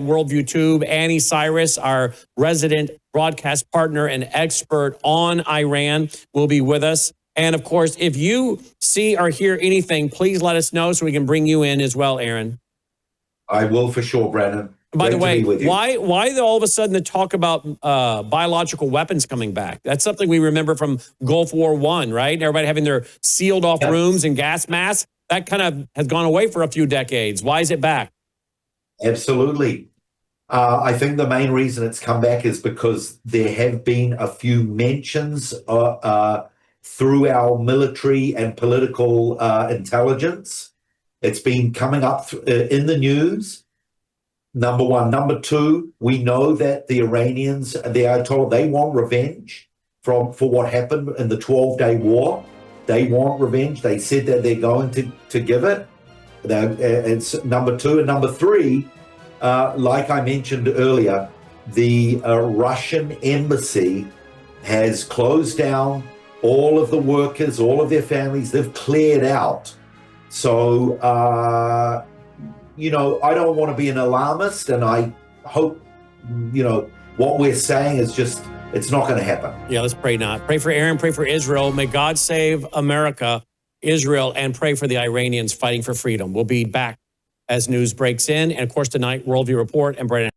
Worldview Tube. Annie Cyrus, our resident broadcast partner and expert on Iran, will be with us. And of course, if you see or hear anything, please let us know so we can bring you in as well, Aaron. I will for sure, Brandon. By the way, why all of a sudden the talk about biological weapons coming back? That's something we remember from Gulf War I, right? Everybody having their sealed off rooms and gas masks. That kind of has gone away for a few decades. Why is it back? Absolutely. I think the main reason it's come back is because there have been a few mentions through our military and political intelligence. It's been coming up in the news, number one. Number two, we know that the Iranians, they are told they want revenge for what happened in the 12-day war. They want revenge. They said that they're going to give it. It's number two. And number three, like I mentioned earlier, the Russian embassy has closed down. All of the workers, all of their families, they've cleared out. So, I don't want to be an alarmist, and I hope, what we're saying is just, it's not going to happen. Yeah, let's pray not. Pray for Aaron, pray for Israel. May God save America, Israel, and pray for the Iranians fighting for freedom. We'll be back as news breaks in. And of course, tonight, Worldview Report and Brandon.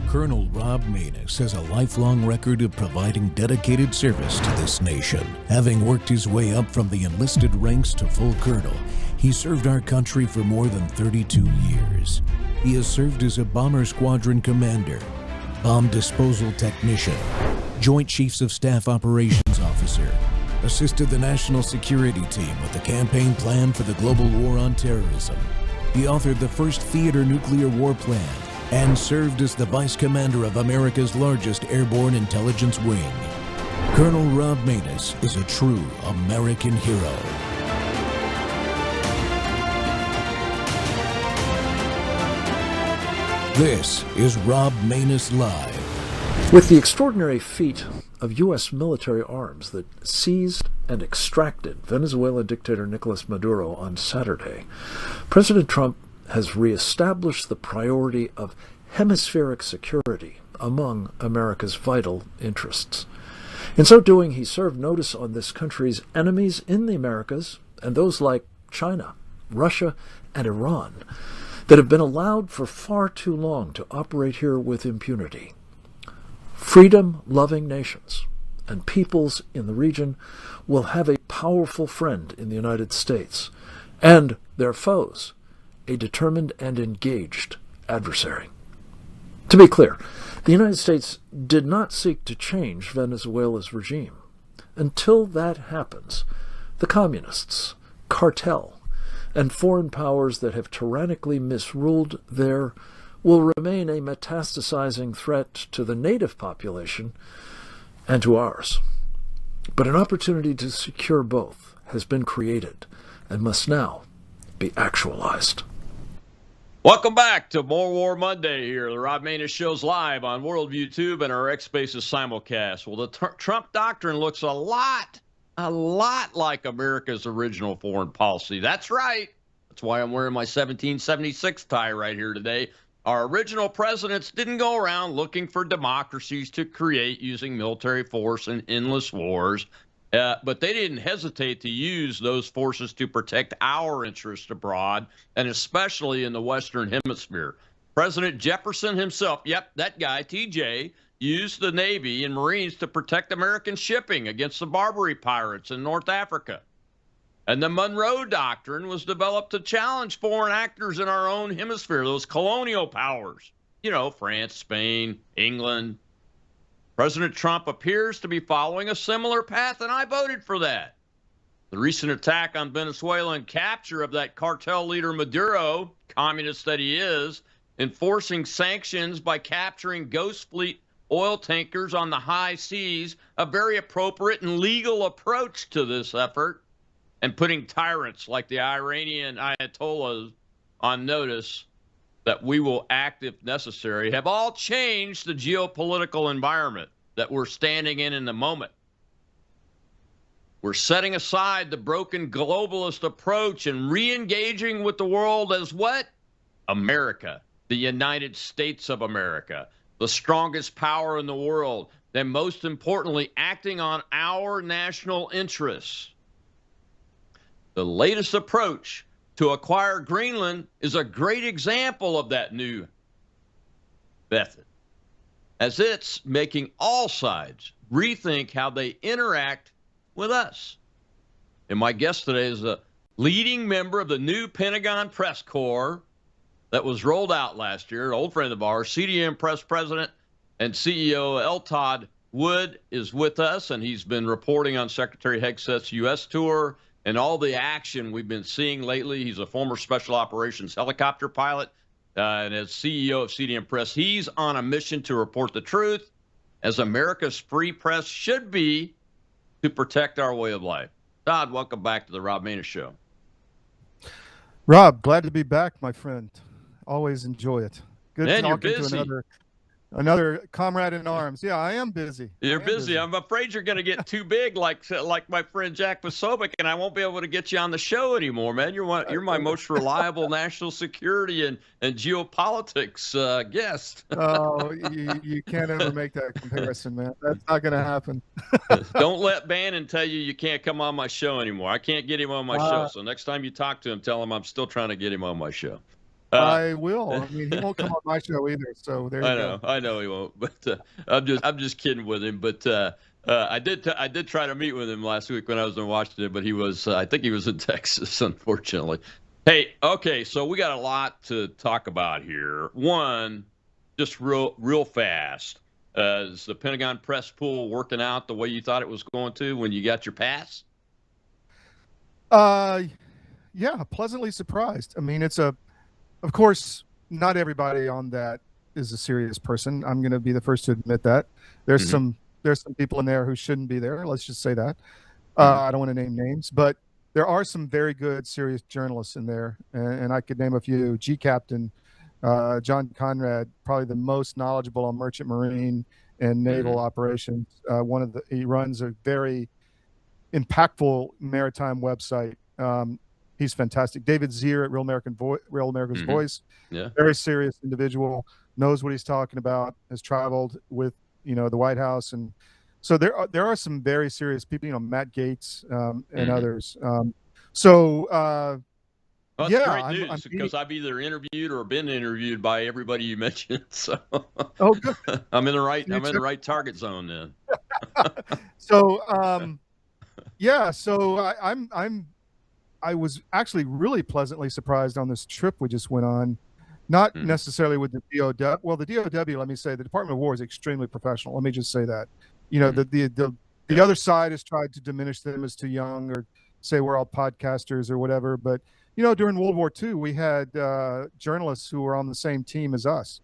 Colonel Rob Maness has a lifelong record of providing dedicated service to this nation. Having worked his way up from the enlisted ranks to full colonel, he served our country for more than 32 years. He has served as a bomber squadron commander, bomb disposal technician, Joint Chiefs of Staff operations officer, assisted the national security team with the campaign plan for the global war on terrorism. He authored the first theater nuclear war plan, and served as the Vice Commander of America's largest airborne intelligence wing. Colonel Rob Maness is a true American hero. This is Rob Maness Live. With the extraordinary feat of U.S. military arms that seized and extracted Venezuelan dictator Nicolas Maduro on Saturday, President Trump has reestablished the priority of hemispheric security among America's vital interests. In so doing, he served notice on this country's enemies in the Americas and those like China, Russia, and Iran that have been allowed for far too long to operate here with impunity. Freedom-loving nations and peoples in the region will have a powerful friend in the United States, and their foes a determined and engaged adversary. To be clear, the United States did not seek to change Venezuela's regime. Until that happens, the communists, cartel, and foreign powers that have tyrannically misruled there will remain a metastasizing threat to the native population and to ours. But an opportunity to secure both has been created and must now be actualized. Welcome back to More War Monday here. The Rob Maness Show's live on Worldview Tube and our X Spaces simulcast. Well, the Trump doctrine looks a lot like America's original foreign policy. That's right. That's why I'm wearing my 1776 tie right here today. Our original presidents didn't go around looking for democracies to create using military force and endless wars. But they didn't hesitate to use those forces to protect our interests abroad, and especially in the Western Hemisphere. President Jefferson himself, yep, that guy, TJ, used the Navy and Marines to protect American shipping against the Barbary pirates in North Africa. And the Monroe Doctrine was developed to challenge foreign actors in our own hemisphere, those colonial powers, France, Spain, England. President Trump appears to be following a similar path, and I voted for that. The recent attack on Venezuela and capture of that cartel leader Maduro, communist that he is, enforcing sanctions by capturing Ghost Fleet oil tankers on the high seas, a very appropriate and legal approach to this effort, and putting tyrants like the Iranian Ayatollahs on notice. that we will act if necessary have all changed the geopolitical environment that we're standing in the moment. We're setting aside the broken globalist approach and re-engaging with the world as what? America, the United States of America, the strongest power in the world, and most importantly, acting on our national interests. The latest approach to acquire Greenland is a great example of that new method, as it's making all sides rethink how they interact with us. And my guest today is a leading member of the new Pentagon Press Corps that was rolled out last year, an old friend of ours, CDM Press President and CEO L. Todd Wood is with us, and he's been reporting on Secretary Hegseth's U.S. tour and all the action we've been seeing lately. He's a former Special Operations helicopter pilot, and as CEO of CDM Press, he's on a mission to report the truth, as America's free press should be, to protect our way of life. Todd, welcome back to the Rob Maness Show. Rob, glad to be back, my friend. Always enjoy it. Good Man, you're talking busy. to another comrade in arms. Yeah, I am busy. You're busy. I'm afraid you're going to get too big, like my friend Jack Posobiec, and I won't be able to get you on the show anymore, man. You're my most reliable national security and geopolitics guest. Oh, you can't ever make that comparison, man. That's not going to happen. Don't let Bannon tell you can't come on my show anymore. I can't get him on my show. So next time you talk to him, tell him I'm still trying to get him on my show. I will. I mean, he won't come on my show either. So there you go. I know he won't. But I'm just kidding with him. But I did try to meet with him last week when I was in Washington, but he was I think he was in Texas, unfortunately. Hey, okay, so we got a lot to talk about here. One, just real fast. Is the Pentagon press pool working out the way you thought it was going to when you got your pass? Yeah, pleasantly surprised. I mean, of course, not everybody on that is a serious person. I'm going to be the first to admit that. There's some people in there who shouldn't be there. Let's just say that. I don't want to name names, but there are some very good, serious journalists in there, and I could name a few. G Captain John Conrad, probably the most knowledgeable on merchant marine and naval operations. He runs a very impactful maritime website. He's fantastic. David Zier at Real America's Voice, very serious individual, knows what he's talking about, has traveled with, the White House. And so there are some very serious people, Matt Gaetz and others. Well, that's great news because I've either interviewed or been interviewed by everybody you mentioned. So good. I'm in the right target zone then. So I was actually really pleasantly surprised on this trip we just went on, not necessarily with the DOW. Well, the DOW, let me say, the Department of War is extremely professional. Let me just say that. The other side has tried to diminish them as too young or say we're all podcasters or whatever. But, during World War II, we had journalists who were on the same team as us,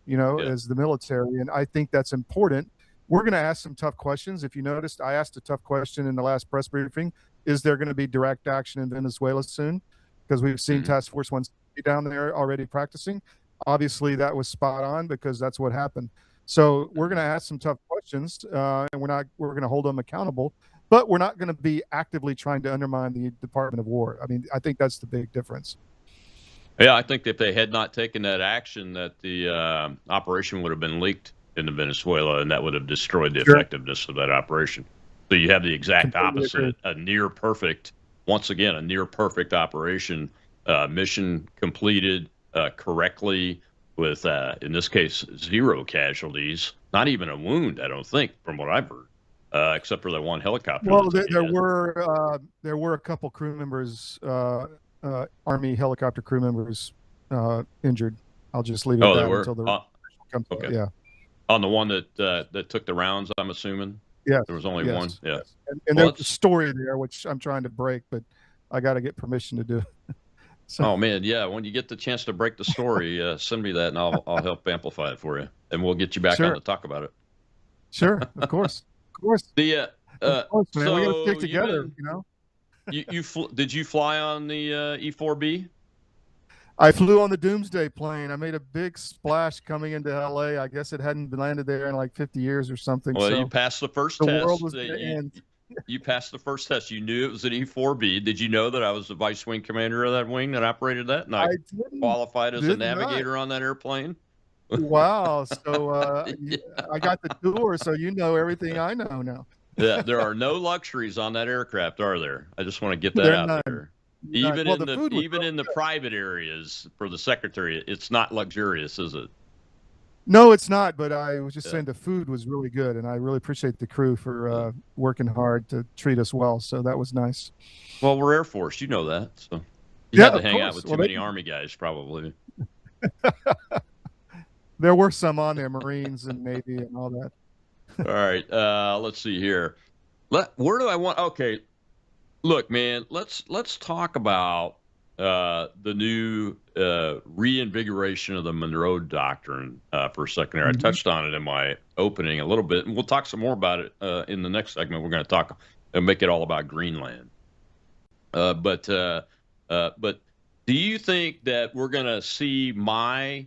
as the military. And I think that's important. We're going to ask some tough questions. If you noticed, I asked a tough question in the last press briefing. Is there going to be direct action in Venezuela soon? Because we've seen Task Force 160 down there already practicing. Obviously, that was spot on because that's what happened. So we're going to ask some tough questions, and we're going to hold them accountable. But we're not going to be actively trying to undermine the Department of War. I mean, I think that's the big difference. Yeah, I think if they had not taken that action, that the operation would have been leaked into Venezuela, and that would have destroyed the effectiveness of that operation. So you have the exact opposite, a near perfect operation, mission completed correctly with, in this case, 0 casualties, not even a wound, I don't think, from what I've heard, except for that one helicopter. Well, there were a couple crew members, Army helicopter crew members injured. I'll just leave it at that until the comes out. Yeah. On the one that took the rounds, I'm assuming? Yes. There was only one? Yeah. Yes. And there's a story there, which I'm trying to break, but I got to get permission to do it. So. Oh, man, yeah. When you get the chance to break the story, send me that, and I'll help amplify it for you. And we'll get you back on to talk about it. Sure, of course. Of course. Of course, man. So we got to stick together, Did you fly on the E-4B? I flew on the Doomsday plane. I made a big splash coming into LA. I guess it hadn't been landed there in like 50 years or something. Well, you So passed the first the world test. was going to end. You passed the first test. You knew it was an E-4B. Did you know that I was the vice wing commander of that wing that operated that, and I qualified as a navigator on that airplane? Wow. So I got the tour, so you know everything I know now. Yeah, there are no luxuries on that aircraft, are there? I just want to get that There out none. there. None. Even Well, in the food was even real in the good. private areas for the secretary, it's not luxurious, is it? No, it's not. But I was just Yeah. saying the food was really good, and I really appreciate the crew for working hard to treat us well. So that was nice. Well, we're Air Force, you know that. So you Yeah, had to of hang out course. with too Well, many Army guys, probably. there were some on there, Marines and Navy and all that. All right, let's see here. Where do I want? Okay, look, man. Let's talk about the new reinvigoration of the Monroe Doctrine for a second here. I touched on it in my opening a little bit, and we'll talk some more about it in the next segment. We're going to talk and make it all about Greenland. But do you think that we're going to see my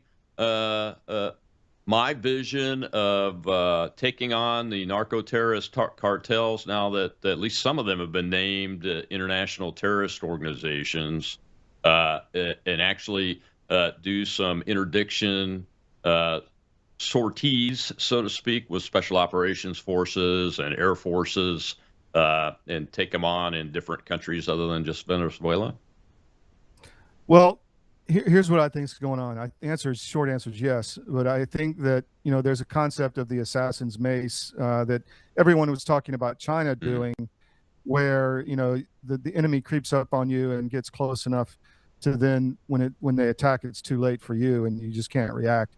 vision of taking on the narco-terrorist cartels now that at least some of them have been named international terrorist organizations, and actually do some interdiction sorties, so to speak, with special operations forces and air forces, and take them on in different countries other than just Venezuela? Well, here's what I think is going on. Short answer is yes, but I think that there's a concept of the assassin's mace that everyone was talking about China doing, where the enemy creeps up on you and gets close enough to then when they attack, it's too late for you and you just can't react.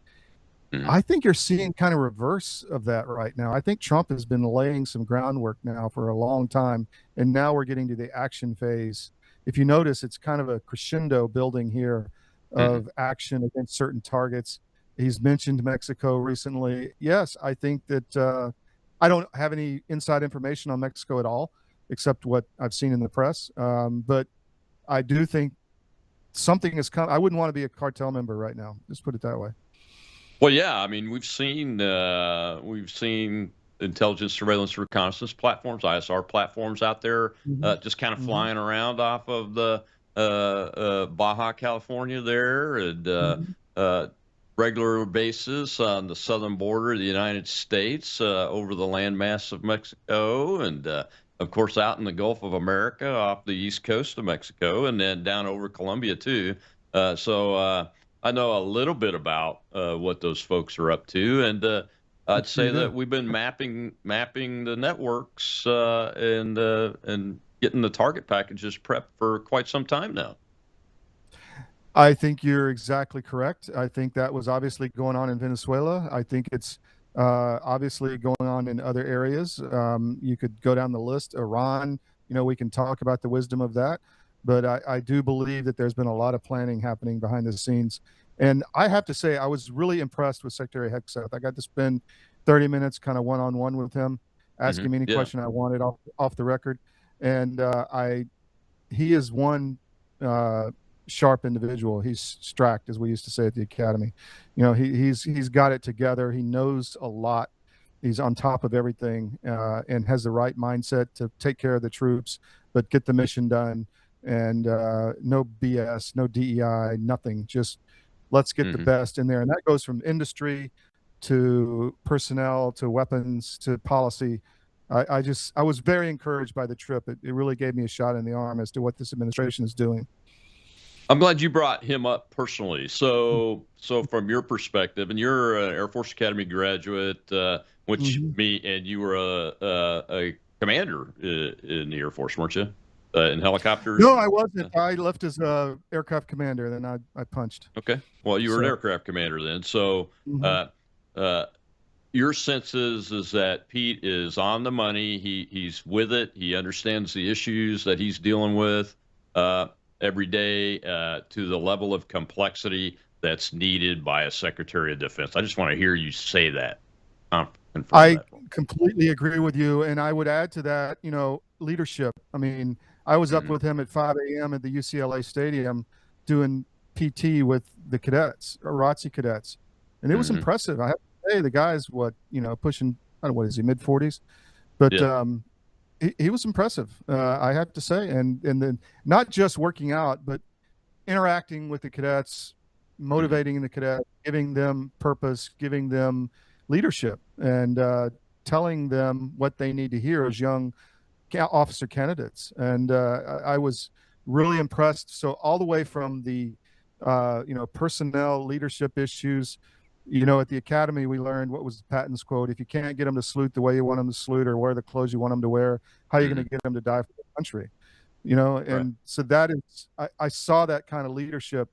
I think you're seeing kind of reverse of that right now. I think Trump has been laying some groundwork now for a long time, and now we're getting to the action phase. If you notice, it's kind of a crescendo building here of action against certain targets. He's mentioned Mexico recently. Yes, I think that I don't have any inside information on Mexico at all, except what I've seen in the press. But I do think something has come. I wouldn't want to be a cartel member right now. Just put it that way. Well, yeah, I mean, we've seen intelligence, surveillance, reconnaissance platforms, ISR platforms out there, just kind of flying around off of the Baja California there, and regular bases on the southern border of the United States, over the landmass of Mexico, and of course out in the Gulf of America off the east coast of Mexico, and then down over Colombia too. So I know a little bit about what those folks are up to, and I'd say that we've been mapping the networks and getting the target packages prepped for quite some time now. I think you're exactly correct. I think that was obviously going on in Venezuela. I think it's obviously going on in other areas. You could go down the list. Iran, we can talk about the wisdom of that. But I do believe that there's been a lot of planning happening behind the scenes. And I have to say, I was really impressed with Secretary Hegseth. I got to spend 30 minutes kind of one-on-one with him, asking me any question I wanted off the record. And he is one sharp individual. He's strapped, as we used to say at the academy. He's got it together. He knows a lot. He's on top of everything, and has the right mindset to take care of the troops, but get the mission done. And no BS, no DEI, nothing. Just let's get the best in there. And that goes from industry to personnel to weapons to policy. I was very encouraged by the trip. It really gave me a shot in the arm as to what this administration is doing. I'm glad you brought him up personally. So from your perspective, and you're an Air Force Academy graduate, which you were a commander in the Air Force, weren't you? In helicopters? No, I wasn't. I left as aircraft commander, then I punched. Okay. Well, you were an aircraft commander then. So your sense is that Pete is on the money. He's with it. He understands the issues that he's dealing with every day to the level of complexity that's needed by a Secretary of Defense. I just want to hear you say that. I completely agree with you. And I would add to that, leadership. I mean, I was up with him at 5 a.m. at the UCLA Stadium doing PT with the cadets, ROTC cadets, and it was impressive. I have to say, the guy's pushing, I don't know, what is he, mid-40s? But Yeah. he was impressive, I have to say, and then not just working out, but interacting with the cadets, motivating the cadets, giving them purpose, giving them leadership, and telling them what they need to hear as young officer candidates. And I was really impressed. So all the way from the personnel leadership issues. At the academy, we learned what was Patton's quote: "If you can't get them to salute the way you want them to salute, or wear the clothes you want them to wear, how are you going to get them to die for the country?" And so that is, I saw that kind of leadership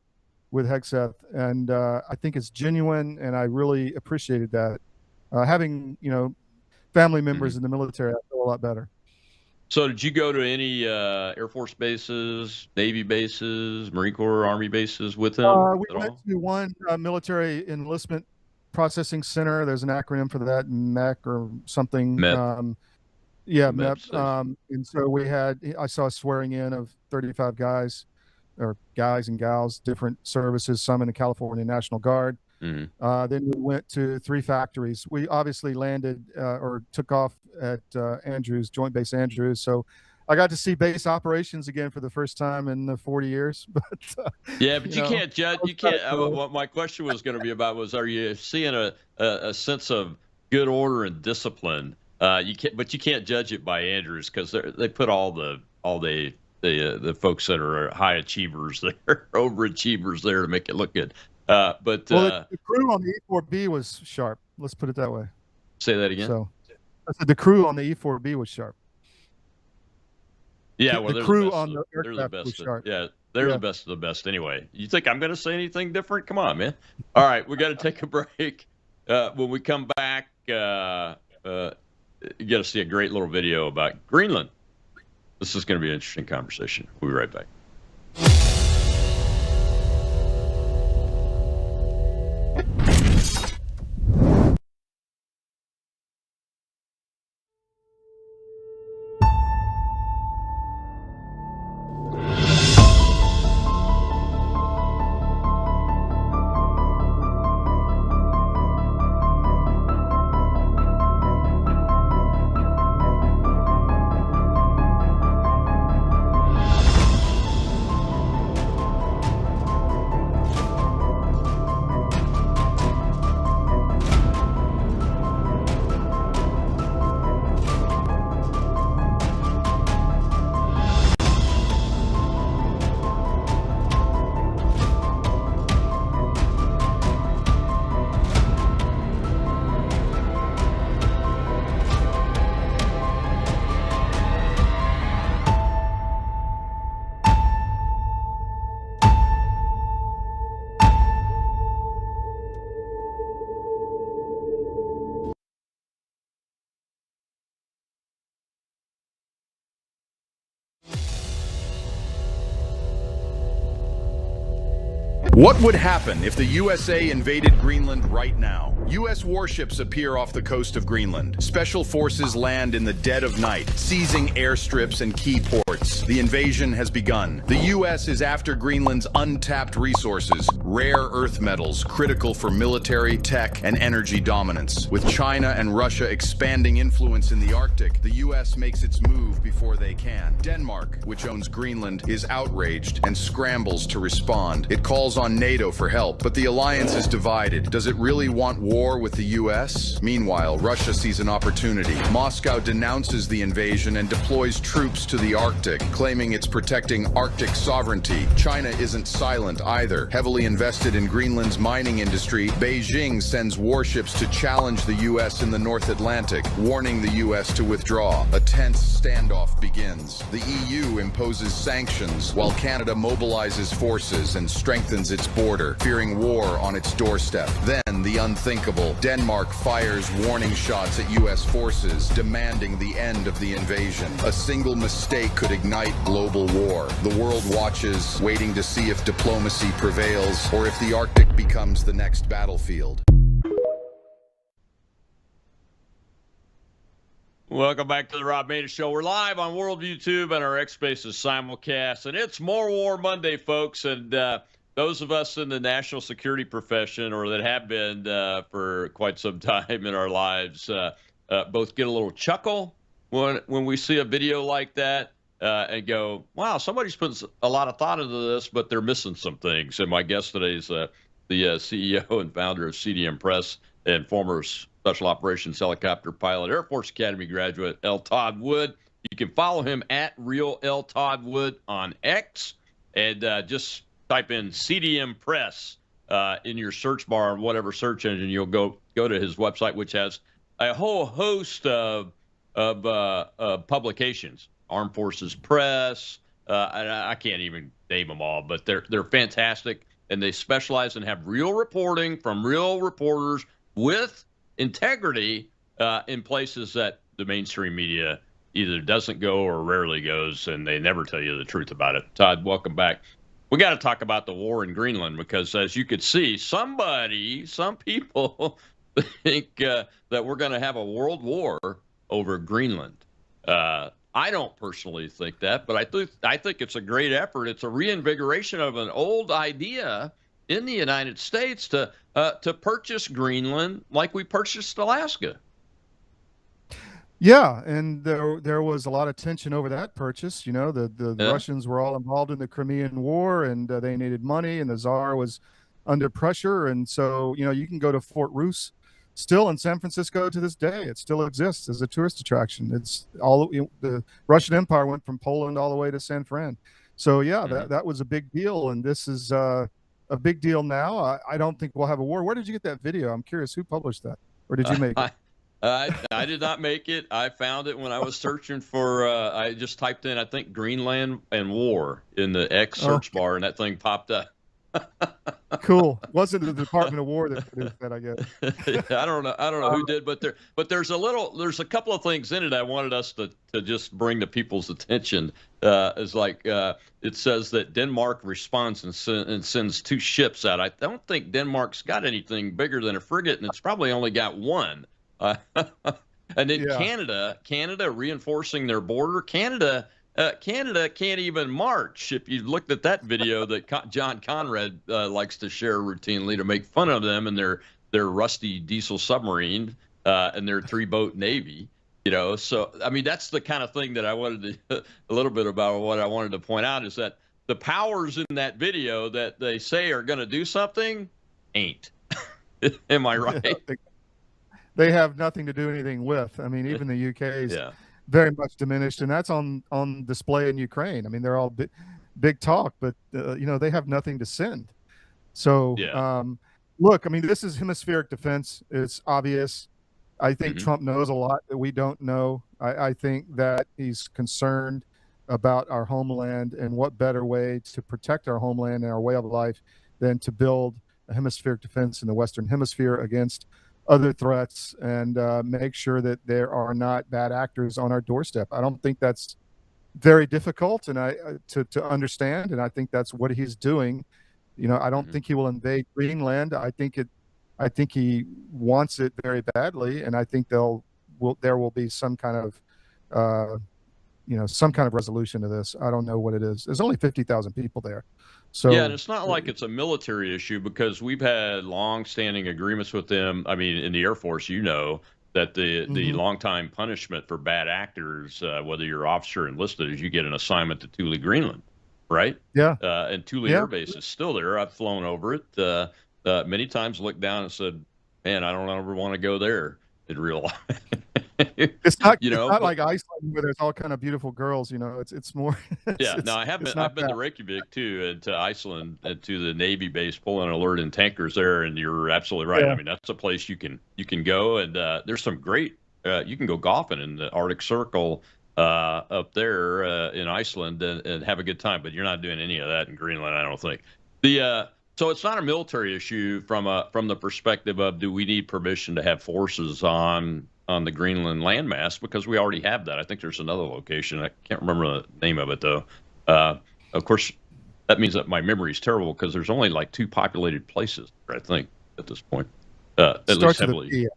with Hegseth, and I think it's genuine, and I really appreciated that. Having family members in the military, I feel a lot better. So did you go to any Air Force bases, Navy bases, Marine Corps, Army bases with him We at went all? to one military enlistment processing center. There's an acronym for that, MEC or something. MEP. Yeah, MEP MEP. station. And so I saw a swearing in of 35 guys, or guys and gals, different services, some in the California National Guard. Then we went to 3 factories. We obviously landed or took off at Andrews, Joint Base Andrews. So I got to see base operations again for the first time in 40 years. But Yeah, but you can't judge. You can't. cool. What my question was going to be about was, are you seeing a sense of good order and discipline? You can't, but you can't judge it by Andrews, because they put all the folks that are high achievers there, overachievers there, to make it look good. But the crew on the E4B was sharp. Let's put it that way. Say that again. So I said the crew on the E4B was sharp. Yeah, well, the crew on the aircraft was sharp. Yeah, they're the best of the best anyway. You think I'm going to say anything different? Come on, man. All right, we got to take a break. When we come back, you got to see a great little video about Greenland. This is going to be an interesting conversation. We'll be right back. What would happen if the USA invaded Greenland right now? U.S. warships appear off the coast of Greenland. Special forces land in the dead of night, seizing airstrips and key ports. The invasion has begun. The U.S. is after Greenland's untapped resources, rare earth metals critical for military, tech, and energy dominance. With China and Russia expanding influence in the Arctic, the U.S. makes its move before they can. Denmark, which owns Greenland, is outraged and scrambles to respond. It calls on NATO for help, but the alliance is divided. Does it really want war with the U.S.? Meanwhile, Russia sees an opportunity. Moscow denounces the invasion and deploys troops to the Arctic, claiming it's protecting Arctic sovereignty. China isn't silent either. Heavily invested in Greenland's mining industry, Beijing sends warships to challenge the U.S. in the North Atlantic, warning the U.S. to withdraw. A tense standoff begins. The EU imposes sanctions, while Canada mobilizes forces and strengthens its border, fearing war on its doorstep. Then, the unthinkable. Denmark fires warning shots at U.S. forces, demanding the end of the invasion. A single mistake could ignite global war. The world watches, waiting to see if diplomacy prevails or if the Arctic becomes the next battlefield. Welcome back to the Rob Maness Show. We're live on World YouTube and our X Spaces simulcast, and it's More War Monday, folks. And those of us in the national security profession, or that have been for quite some time in our lives, both get a little chuckle when we see a video like that, and go, "Wow, somebody's put a lot of thought into this, but they're missing some things." And my guest today is the CEO and founder of CDM Press and former Special Operations Helicopter Pilot, Air Force Academy graduate L. Todd Wood. You can follow him at Real L. Todd Wood on X, and just type in CDM Press in your search bar on whatever search engine. You'll go to his website, which has a whole host of publications. Armed Forces Press. I can't even name them all, but they're fantastic, and they specialize and have real reporting from real reporters with integrity in places that the mainstream media either doesn't go or rarely goes, and they never tell you the truth about it. Todd, welcome back. We got to talk about the war in Greenland, because as you could see, some people think that we're going to have a world war over Greenland. I don't personally think that, but I think it's a great effort. It's a reinvigoration of an old idea in the United States to purchase Greenland like we purchased Alaska. Yeah, and there was a lot of tension over that purchase. You know, the Russians were all involved in the Crimean War, and they needed money, and the Tsar was under pressure. And so, you know, you can go to Fort Roos still in San Francisco to this day. It still exists as a tourist attraction. It's all, you know, the Russian Empire went from Poland all the way to San Fran. So yeah, that was a big deal, and this is a big deal now. I don't think we'll have a war. Where did you get that video? I'm curious, who published that, or did you make it? I did not make it. I found it when I was searching for, I just typed in, I think, Greenland and war in the X search bar, and that thing popped up. Cool. Wasn't the Department of War that produced that, I guess. I don't know who did, but there's a couple of things in it I wanted us to just bring to people's attention. Is like, it says that Denmark responds and sends 2 ships out. I don't think Denmark's got anything bigger than a frigate, and it's probably only got 1. And then Canada reinforcing their border. Canada can't even march. If you looked at that video that John Conrad likes to share routinely to make fun of them and their rusty diesel submarine and their 3-boat navy, you know. So I mean, that's the kind of thing that I wanted to a little bit about what I wanted to point out is that the powers in that video that they say are going to do something ain't. Am I right? They have nothing to do anything with. I mean, even the UK is very much diminished, and that's on display in Ukraine. I mean, they're all big talk, but you know, they have nothing to send. So look, I mean, this is hemispheric defense. It's obvious. I think Trump knows a lot that we don't know. I think that he's concerned about our homeland, and what better way to protect our homeland and our way of life than to build a hemispheric defense in the Western Hemisphere against other threats, and make sure that there are not bad actors on our doorstep. I don't think that's very difficult, and to understand, and I think that's what he's doing. You know, I don't think he will invade Greenland. I think he wants it very badly, and I think there will be some kind of some kind of resolution to this. I don't know what it is. There's only 50,000 people there. So yeah, and it's not like it's a military issue, because we've had long-standing agreements with them. I mean, in the Air Force, you know, that the long-time punishment for bad actors, whether you're officer or enlisted, is you get an assignment to Thule, Greenland, right? Yeah. And Thule Air Base is still there. I've flown over it many times, looked down and said, man, I don't ever want to go there in real life. It's not, you know, it's not like Iceland where there's all kind of beautiful girls. You know, it's more. No, I've been to Reykjavik too, and to Iceland, and to the Navy base, pulling alert and tankers there. And you're absolutely right. I mean, that's a place you can go, and there's some great. You can go golfing in the Arctic Circle up there in Iceland and have a good time. But you're not doing any of that in Greenland, I don't think. So it's not a military issue from the perspective of, do we need permission to have forces on the Greenland landmass, because we already have that. I think there's another location. I can't remember the name of it, though. Of course, that means that my memory is terrible, because there's only like 2 populated places, I think, at this point. At least heavily.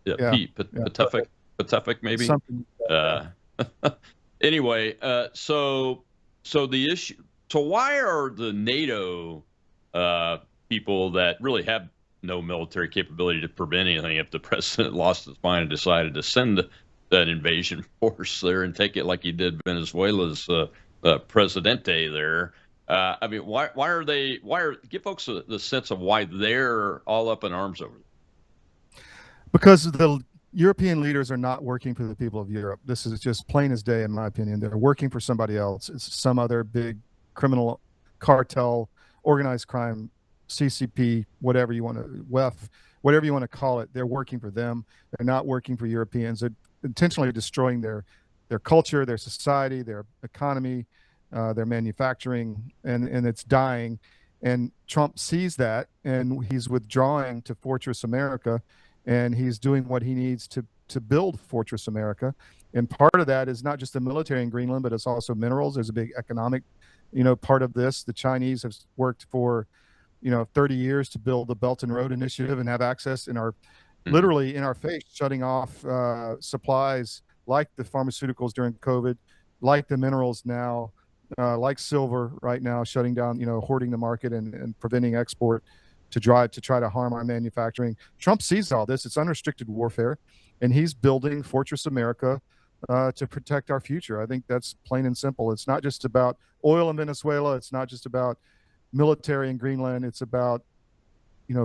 Patuxent, maybe. Anyway, so the issue. So why are the NATO people that really have no military capability to prevent anything if the president lost his mind and decided to send that invasion force there and take it like he did Venezuela's Presidente there. I mean, why are they? Give folks the sense of why they're all up in arms over it? Because the European leaders are not working for the people of Europe. This is just plain as day, in my opinion. They're working for somebody else. It's some other big criminal cartel, organized crime, CCP, whatever you want to, WEF, whatever you want to call it. They're working for them. They're not working for Europeans. They're intentionally destroying their culture, their society, their economy, their manufacturing, and it's dying. And Trump sees that, and he's withdrawing to Fortress America, and he's doing what he needs to build Fortress America. And part of that is not just the military in Greenland, but it's also minerals. There's a big economic, part of this. The Chinese have worked for, 30 years to build the Belt and Road Initiative and have access in our, literally in our face, shutting off supplies like the pharmaceuticals during COVID, like the minerals now, like silver right now, shutting down, hoarding the market and preventing export to try to harm our manufacturing. Trump sees all this. It's unrestricted warfare, and he's building Fortress America to protect our future. I think that's plain and simple. It's not just about oil in Venezuela. It's not just about military in Greenland. It's about,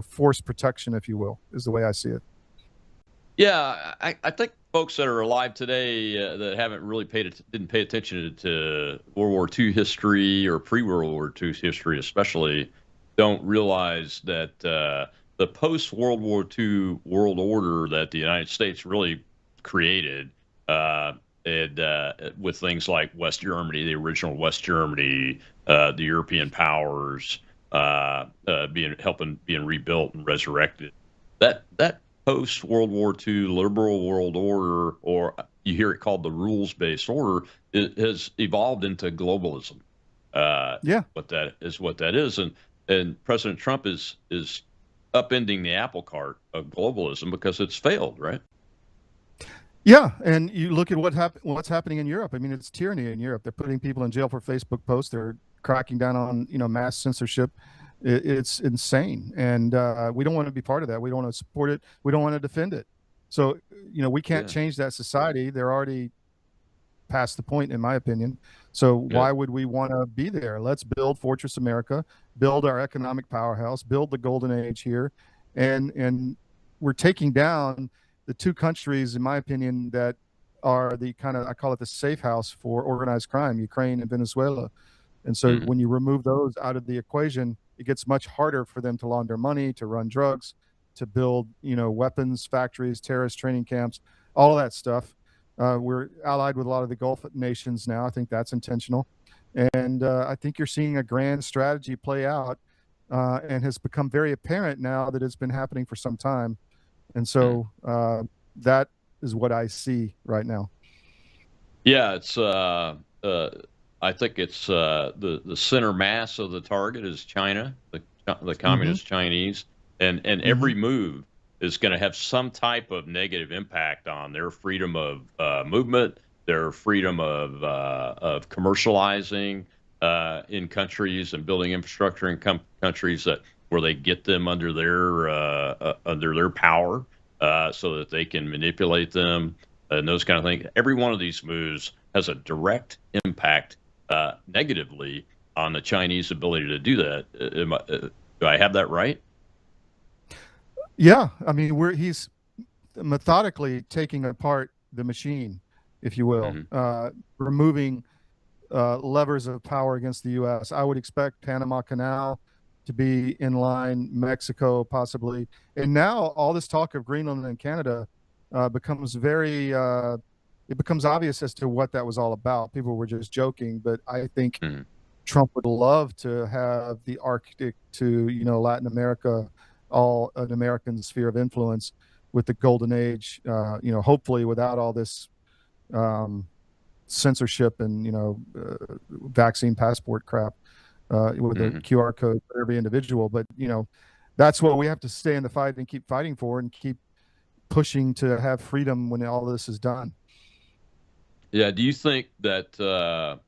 force protection, if you will, is the way I see it. Yeah, I think folks that are alive today that haven't really didn't pay attention to World War II history or pre-World War II history, especially, don't realize that the post-World War II world order that the United States really created, with things like West Germany, the original West Germany, the European powers being rebuilt and resurrected. That post-World War II liberal world order, or you hear it called the rules-based order, it has evolved into globalism. What that is, and President Trump is upending the apple cart of globalism because it's failed, right? Yeah, and you look at what's happening in Europe. I mean, it's tyranny in Europe. They're putting people in jail for Facebook posts. They're cracking down on mass censorship. It's insane, and we don't want to be part of that. We don't want to support it. We don't want to defend it. So we can't change that society. They're already past the point, in my opinion. So why would we want to be there? Let's build Fortress America, build our economic powerhouse, build the golden age here, and we're taking down the two countries, in my opinion, that are the kind of, I call it the safe house for organized crime, Ukraine and Venezuela. And so when you remove those out of the equation, it gets much harder for them to launder money, to run drugs, to build, weapons factories, terrorist training camps, all of that stuff. We're allied with a lot of the Gulf nations now. I think that's intentional. And I think you're seeing a grand strategy play out and has become very apparent now that it's been happening for some time. And so that is what I see right now. Yeah, it's I think it's the center mass of the target is China, the communist Chinese, and every move is going to have some type of negative impact on their freedom of movement, their freedom of commercializing in countries and building infrastructure in countries where they get them under their power, so that they can manipulate them and those kind of things. Every one of these moves has a direct impact negatively on the Chinese ability to do that. Do I have that right? Yeah, I mean, he's methodically taking apart the machine, if you will, removing levers of power against the U.S. I would expect Panama Canal to be in line, Mexico possibly, and now all this talk of Greenland and Canada becomes it becomes obvious as to what that was all about. People were just joking, but I think Trump would love to have the Arctic to Latin America, all an American sphere of influence with the golden age, hopefully without all this censorship and vaccine passport crap with the QR code for every individual. But that's what we have to stay in the fight and keep fighting for, and keep pushing to have freedom when all this is done. Yeah. Do you think that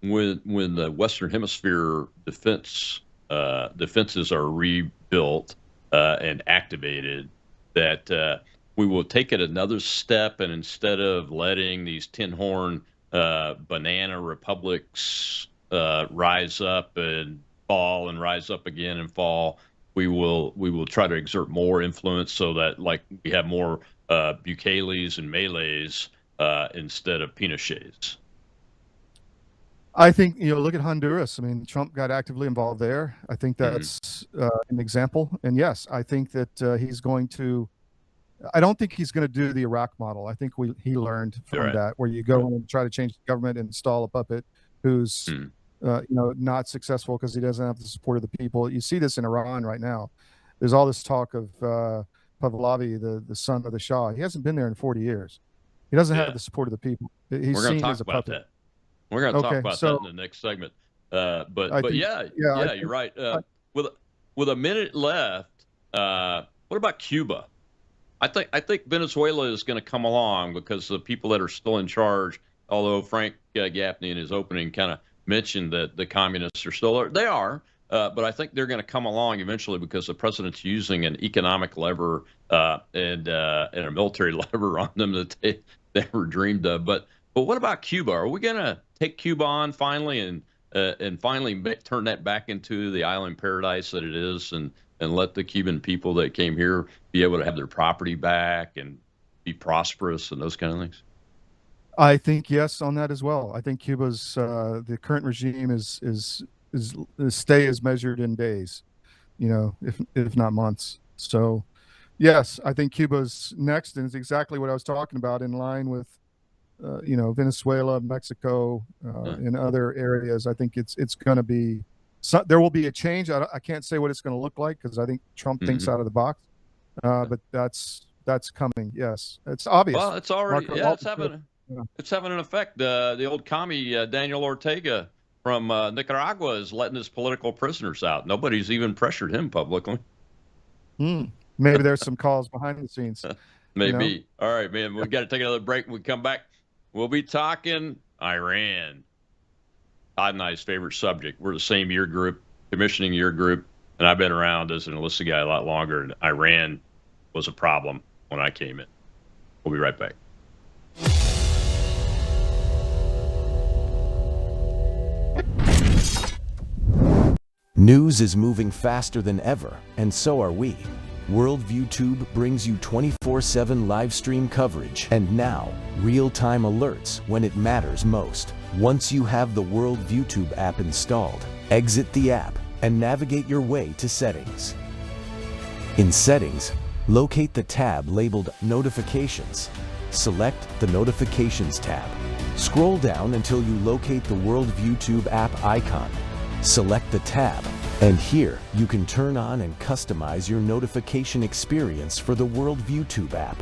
when the Western Hemisphere defense defenses are rebuilt and activated, that we will take it another step, and instead of letting these tin horn banana republics rise up and fall and rise up again and fall, we will try to exert more influence so that, like, we have more Bukele's and Melees instead of Pinochets. I think, look at Honduras. I mean, Trump got actively involved there. I think that's an example. And yes, I think that he's going to. I don't think he's going to do the Iraq model. I think he learned from that, where you go in and try to change the government and install a puppet who's not successful because he doesn't have the support of the people. You see this in Iran right now. There's all this talk of Pahlavi, the son of the Shah. He hasn't been there in 40 years. He doesn't have the support of the people. He's seen as a puppet. That. We're going to talk about that in the next segment. But you're right. With a minute left, what about Cuba? I think Venezuela is going to come along because the people that are still in charge, although Frank Gaffney in his opening kind of mentioned that the communists are still there. They are, but I think they're going to come along eventually because the president's using an economic lever and a military lever on them that they never dreamed of. But what about Cuba? Are we going to take Cuba on finally and finally turn that back into the island paradise that it is, and let the Cuban people that came here be able to have their property back and be prosperous and those kind of things? I think yes on that as well. I think Cuba's the current regime is stay is measured in days, if not months. So yes, I think Cuba's next, and it's exactly what I was talking about, in line with Venezuela, Mexico, in other areas. I think it's going to be. There will be a change. I can't say what it's going to look like because I think Trump thinks out of the box. But that's coming. Yes, it's obvious. Well, it's already it's having an effect. The old commie Daniel Ortega from Nicaragua is letting his political prisoners out. Nobody's even pressured him publicly. Maybe there's some calls behind the scenes. Maybe. All right, man. We got to take another break. When we come back, we'll be talking Iran. Todd and I's favorite subject. We're the same year group, commissioning year group, and I've been around as an enlisted guy a lot longer, and Iran was a problem when I came in. We'll be right back. News is moving faster than ever, and so are we. Worldview Tube brings you 24/7 live stream coverage and now real-time alerts when it matters most. Once you have the Worldview Tube app installed, exit the app and navigate your way to Settings. In Settings, locate the tab labeled Notifications. Select the Notifications tab. Scroll down until you locate the Worldview Tube app icon. Select the tab, and here you can turn on and customize your notification experience for the Worldview Tube app.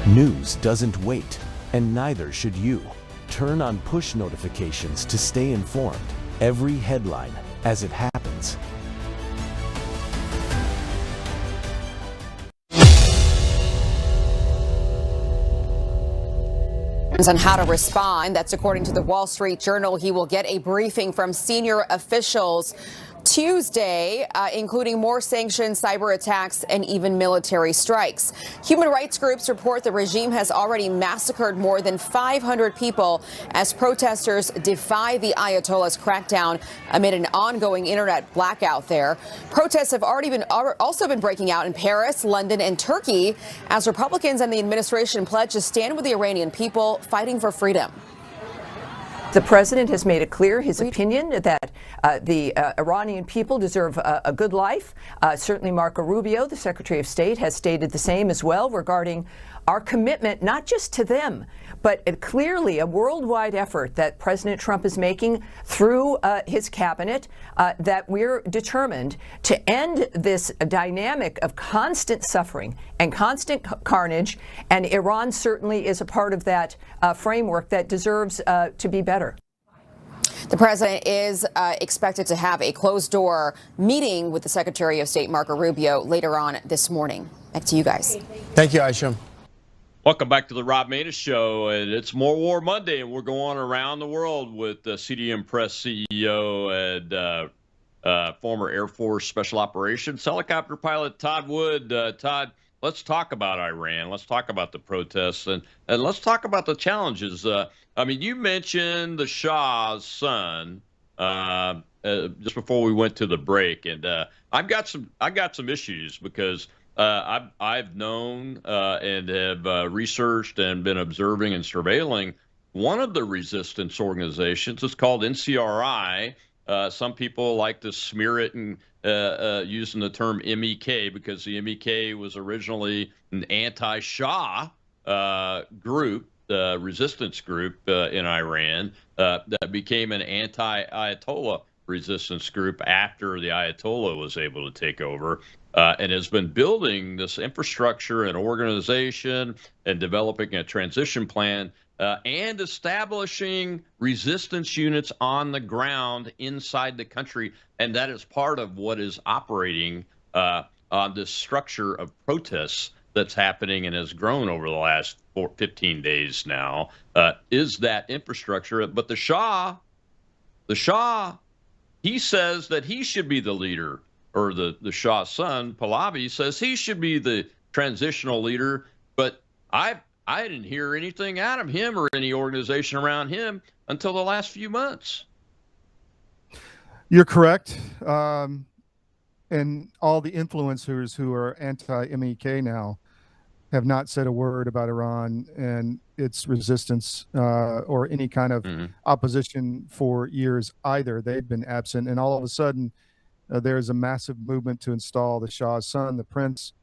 News doesn't wait, and neither should you. Turn on push notifications to stay informed. Every headline as it happens. On how to respond. That's according to the Wall Street Journal. He will get a briefing from senior officials Tuesday, including more sanctions, cyber attacks, and even military strikes. Human rights groups report the regime has already massacred more than 500 people as protesters defy the Ayatollah's crackdown amid an ongoing internet blackout there. Protests have also been breaking out in Paris, London, and Turkey as Republicans and the administration pledge to stand with the Iranian people fighting for freedom. The president has made it clear his opinion that the Iranian people deserve a good life. Certainly Marco Rubio, the Secretary of State, has stated the same as well regarding our commitment not just to them, but clearly a worldwide effort that President Trump is making through his cabinet, that we're determined to end this dynamic of constant suffering and constant carnage, and Iran certainly is a part of that framework that deserves to be better. The president is expected to have a closed-door meeting with the Secretary of State, Marco Rubio, later on this morning. Back to you guys. Thank you, Aisha. Welcome back to the Rob Maness Show, and it's More War Monday, and we're going around the world with CDM Press CEO and former Air Force Special Operations helicopter pilot Todd Wood. Todd, let's talk about Iran. Let's talk about the protests, and let's talk about the challenges. I mean, you mentioned the Shah's son just before we went to the break, and I've got some issues because I've known and have researched and been observing and surveilling one of the resistance organizations. It's called NCRI. Some people like to smear it and using the term MEK because the MEK was originally an anti-Shah group, resistance group in Iran that became an anti-Ayatollah resistance group after the Ayatollah was able to take over. And has been building this infrastructure and organization and developing a transition plan and establishing resistance units on the ground inside the country. And that is part of what is operating on this structure of protests that's happening and has grown over the last 15 days now, is that infrastructure. But the Shah, he says that he should be the leader, or the Shah's son, Pahlavi, says he should be the transitional leader. But I didn't hear anything out of him or any organization around him until the last few months. You're correct. And all the influencers who are anti-MEK now have not said a word about Iran and its resistance or any kind of opposition for years either. They've been absent. And all of a sudden, there's a massive movement to install the Shah's son, the prince,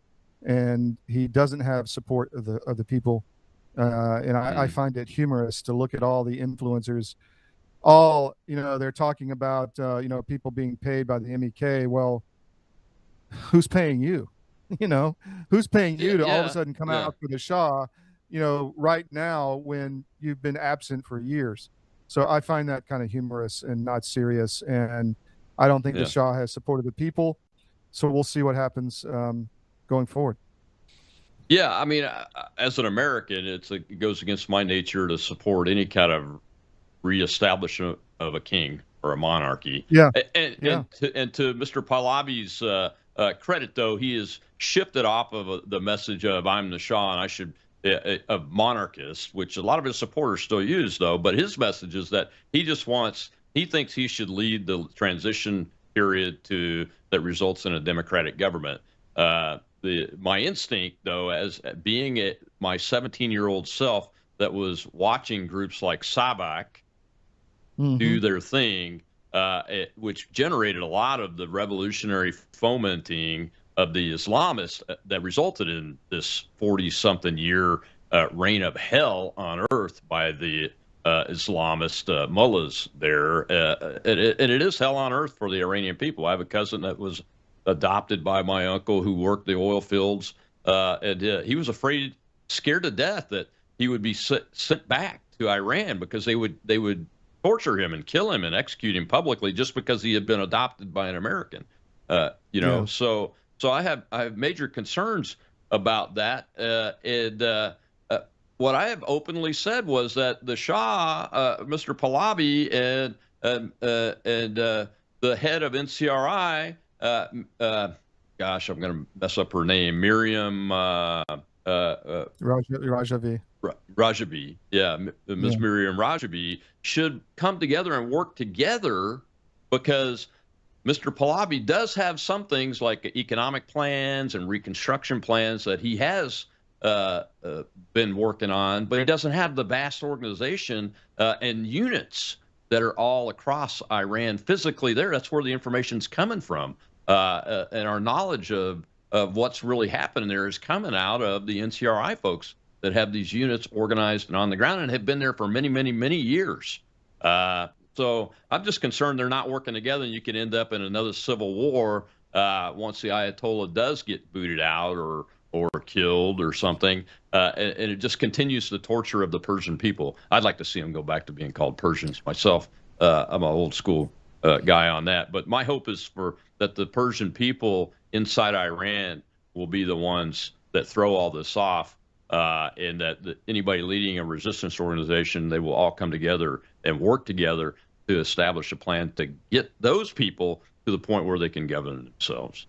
and he doesn't have support of the people. And I find it humorous to look at all the influencers. All, they're talking about, people being paid by the MEK. Well, who's paying you? Who's paying you to all of a sudden come out for the Shah, right now when you've been absent for years? So I find that kind of humorous and not serious. And I don't think the Shah has supported the people. So we'll see what happens going forward. Yeah, I mean, as an American, it goes against my nature to support any kind of reestablishment of a king or a monarchy. Yeah. And to Mr. Pahlavi's credit, though, he has shifted off of the message of I'm the Shah and I should a monarchist, which a lot of his supporters still use, though. But his message is that he thinks he should lead the transition period that results in a democratic government. My instinct, though, as being my 17-year-old self that was watching groups like Sabak do their thing, which generated a lot of the revolutionary fomenting of the Islamists that resulted in this 40-something year reign of hell on earth by the Islamist mullahs there. And it is hell on earth for the Iranian people. I have a cousin that was adopted by my uncle who worked the oil fields, and he was scared to death that he would be sent back to Iran because they would torture him and kill him and execute him publicly just because he had been adopted by an American. So I have major concerns about that. What I have openly said was that the Shah, Mr. Pahlavi, and the head of NCRI, gosh, I'm going to mess up her name, Miriam Rajavi. Rajavi, Ms. Miriam Rajavi should come together and work together, because Mr. Pahlavi does have some things like economic plans and reconstruction plans that he has been working on, but he doesn't have the vast organization and units that are all across Iran physically there. That's where the information's coming from. And our knowledge of what's really happening there is coming out of the NCRI folks that have these units organized and on the ground and have been there for many, many, many years. So I'm just concerned they're not working together, and you can end up in another civil war once the Ayatollah does get booted out or killed or something, and it just continues the torture of the Persian people. I'd like to see them go back to being called Persians myself. I'm an old school guy on that, but my hope is that the Persian people inside Iran will be the ones that throw all this off and that anybody leading a resistance organization, they will all come together and work together to establish a plan to get those people to the point where they can govern themselves.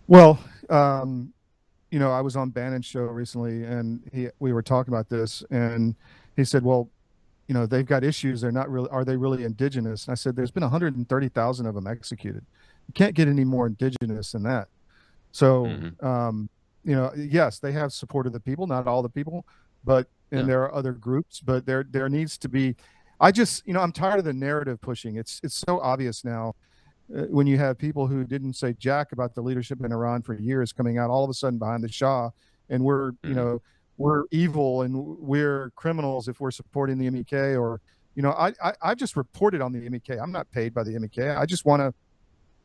Well, I was on Bannon's show recently, and we were talking about this, and he said, well, they've got issues. They're not really, are they really indigenous? And I said, there's been 130,000 of them executed. You can't get any more indigenous than that. So, yes, they have supported the people, not all the people, but, and there are other groups, but there needs to be, I'm tired of the narrative pushing. It's so obvious now. When you have people who didn't say jack about the leadership in Iran for years coming out all of a sudden behind the Shah, and we're evil and we're criminals if we're supporting the MEK, or I've just reported on the MEK. I'm not paid by the MEK.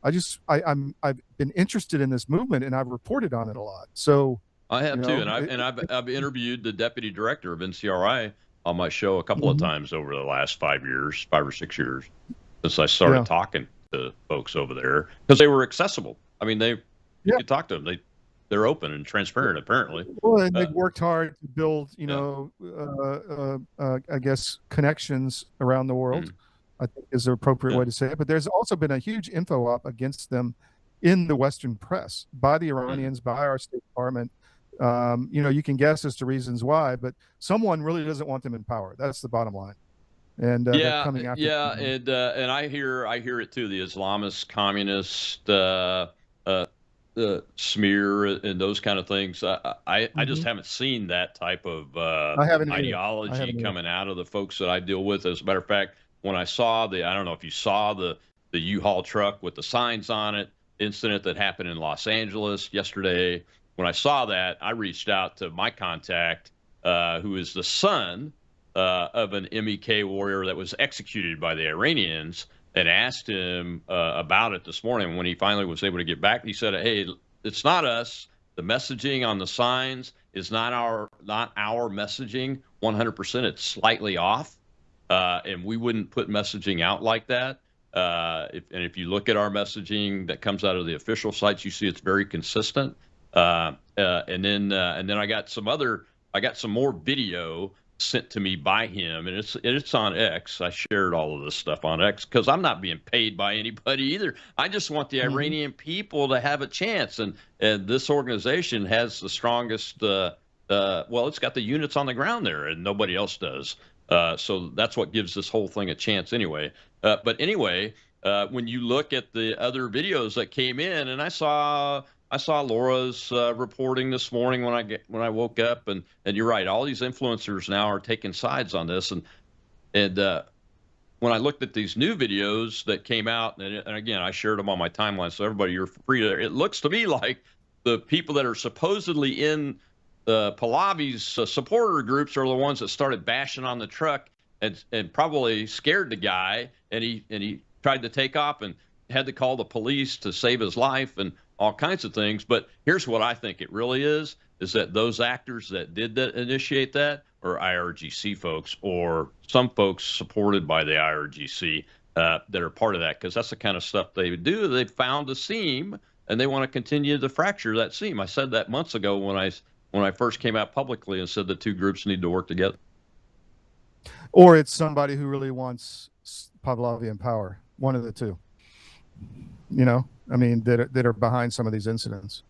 I've been interested in this movement, and I've reported on it a lot. So I have too, and I've interviewed the deputy director of NCRI on my show a couple of times over the last 5 or 6 years since I started talking to folks over there, because they were accessible. I mean, you could talk to them. They're open and transparent, apparently. Well, and they've worked hard to build, I guess, connections around the world, I think is the appropriate way to say it. But there's also been a huge info op against them in the Western press by the Iranians, by our State Department. You can guess as to reasons why, but someone really doesn't want them in power. That's the bottom line. And they're coming after them. And I hear it too. The Islamist, communist, smear and those kind of things. I just haven't seen that type of ideology coming out of the folks that I deal with. As a matter of fact, when I saw I don't know if you saw the U-Haul truck with the signs on it incident that happened in Los Angeles yesterday. When I saw that, I reached out to my contact, who is the son of an MEK warrior that was executed by the Iranians, and asked him about it this morning. When he finally was able to get back, he said, hey, it's not us. The messaging on the signs is not our messaging 100%. It's slightly off. And we wouldn't put messaging out like that. If you look at our messaging that comes out of the official sites, you see it's very consistent. And then I got some more video sent to me by him, and it's on X. I shared all of this stuff on X because I'm not being paid by anybody either. I just want the Iranian people to have a chance, and this organization has the strongest. It's got the units on the ground there, and nobody else does. So that's what gives this whole thing a chance anyway. But anyway, when you look at the other videos that came in, and I saw Laura's reporting this morning when I woke up, and you're right, all these influencers now are taking sides on this, and when I looked at these new videos that came out, and again I shared them on my timeline, so everybody, you're free to. It looks to me like the people that are supposedly in Pahlavi's supporter groups are the ones that started bashing on the truck and probably scared the guy, and he tried to take off and had to call the police to save his life and all kinds of things. But here's what I think it really is that those actors that did initiate that are IRGC folks, or some folks supported by the IRGC that are part of that, because that's the kind of stuff they do. They found a seam, and they want to continue to fracture that seam. I said that months ago when I first came out publicly and said the two groups need to work together. Or it's somebody who really wants Pahlavi in power. One of the two. That are behind some of these incidents.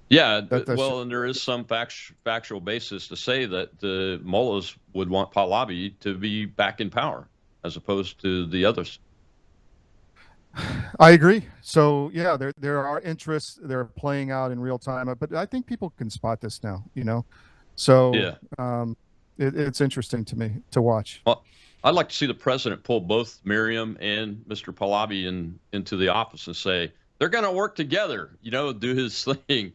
Yeah, and there is some factual basis to say that the mullahs would want Pahlavi to be back in power as opposed to the others. I agree. So yeah, there are interests. They're playing out in real time, but I think people can spot this now. So yeah, it's interesting to me to watch. Well, I'd like to see the president pull both Miriam and Mr. Pahlavi into the office and say they're going to work together. Do his thing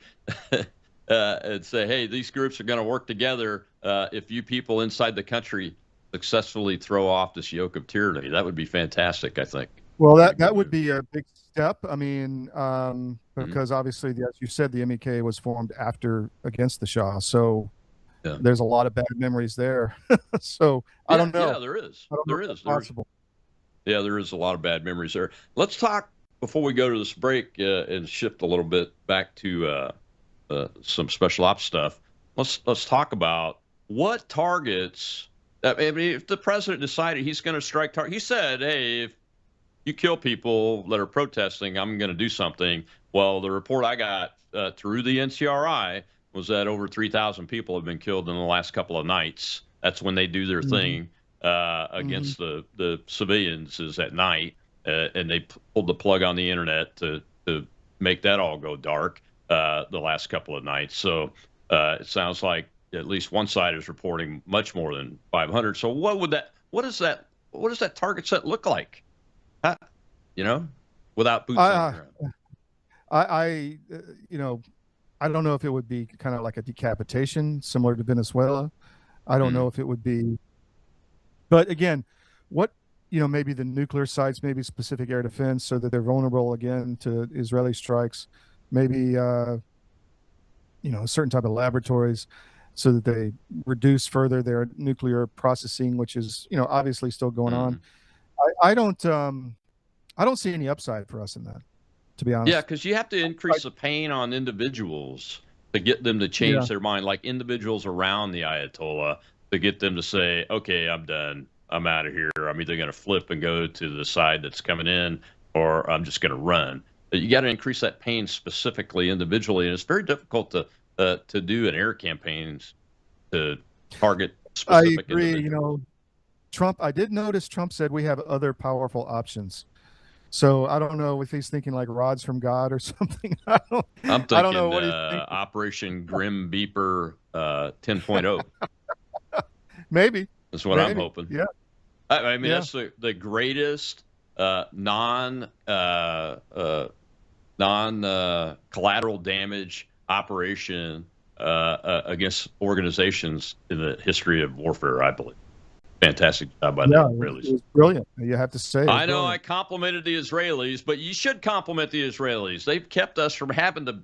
and say, hey, these groups are going to work together if you people inside the country successfully throw off this yoke of tyranny. That would be fantastic, I think. Well, that would be a big step. I mean, because obviously, as you said, the MEK was formed against the Shah. So there's a lot of bad memories there. So I don't know. Yeah, there is. There is. Possible. Yeah, there is a lot of bad memories there. Let's talk before we go to this break and shift a little bit back to some special ops stuff. let's talk about what targets. I mean, if the president decided he's going to strike target, he said, "Hey, if you kill people that are protesting, I'm going to do something." Well, the report I got through the NCRI was that over 3,000 people have been killed in the last couple of nights. That's when they do their thing against the civilians, is at night, and they pulled the plug on the internet to make that all go dark the last couple of nights. So it sounds like at least one side is reporting much more than 500. So what does that target set look like? Without boots on the ground. I don't know if it would be kind of like a decapitation similar to Venezuela. I don't know if it would be, but again, maybe the nuclear sites, maybe specific air defense, so that they're vulnerable again to Israeli strikes, maybe, certain type of laboratories, so that they reduce further their nuclear processing, which is, obviously still going on. I don't see any upside for us in that, to be honest. Yeah, because you have to increase the pain on individuals to get them to change their mind, like individuals around the Ayatollah, to get them to say, okay, I'm done. I'm out of here. I'm either going to flip and go to the side that's coming in, or I'm just going to run. You got to increase that pain specifically, individually, and it's very difficult to do in air campaigns to target specific I agree. individuals. Trump, I did notice Trump said we have other powerful options. So I don't know if he's thinking like rods from God or something. I'm thinking I don't know what he's thinking. Operation Grim Beeper 10.0. Maybe. That's what I'm hoping. Yeah. I mean, that's the greatest non collateral damage operation against organizations in the history of warfare, I believe. Fantastic job by the Israelis. It was brilliant. You have to say. I know I complimented the Israelis, but you should compliment the Israelis. They've kept us from having to.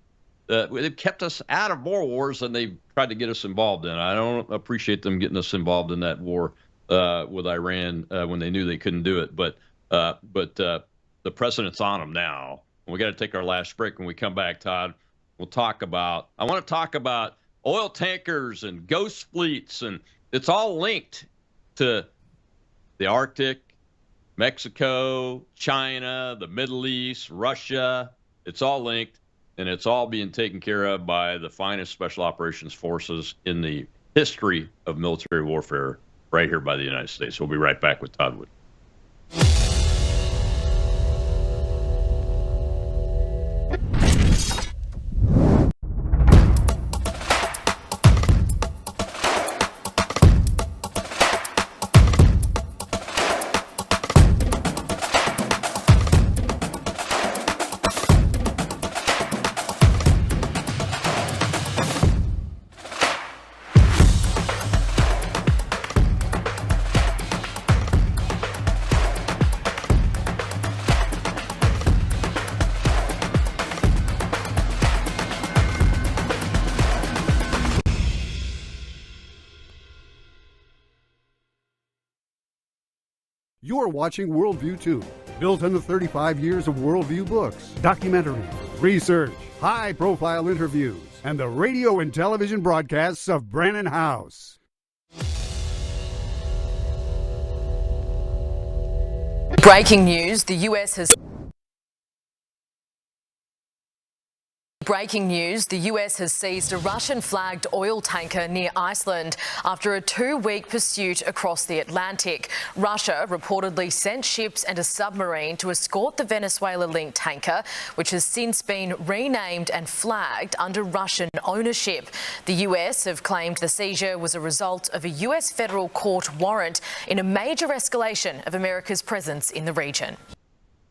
They've kept us out of more wars than they've tried to get us involved in. I don't appreciate them getting us involved in that war with Iran when they knew they couldn't do it. But the precedent's on them now. We got to take our last break. When we come back, Todd, we'll talk about. I want to talk about oil tankers and ghost fleets, and it's all linked to the Arctic, Mexico, China, the Middle East, Russia. It's all linked, and it's all being taken care of by the finest special operations forces in the history of military warfare right here by the United States. We'll be right back with Todd Wood. You're watching Worldview 2, built on the 35 years of Worldview books, documentaries, research, high-profile interviews, and the radio and television broadcasts of Brannon House. Breaking news, the U.S. has... Breaking news, the U.S. has seized a Russian-flagged oil tanker near Iceland after a 2-week pursuit across the Atlantic. Russia reportedly sent ships and a submarine to escort the Venezuela-linked tanker, which has since been renamed and flagged under Russian ownership. The U.S. have claimed the seizure was a result of a U.S. federal court warrant in a major escalation of America's presence in the region.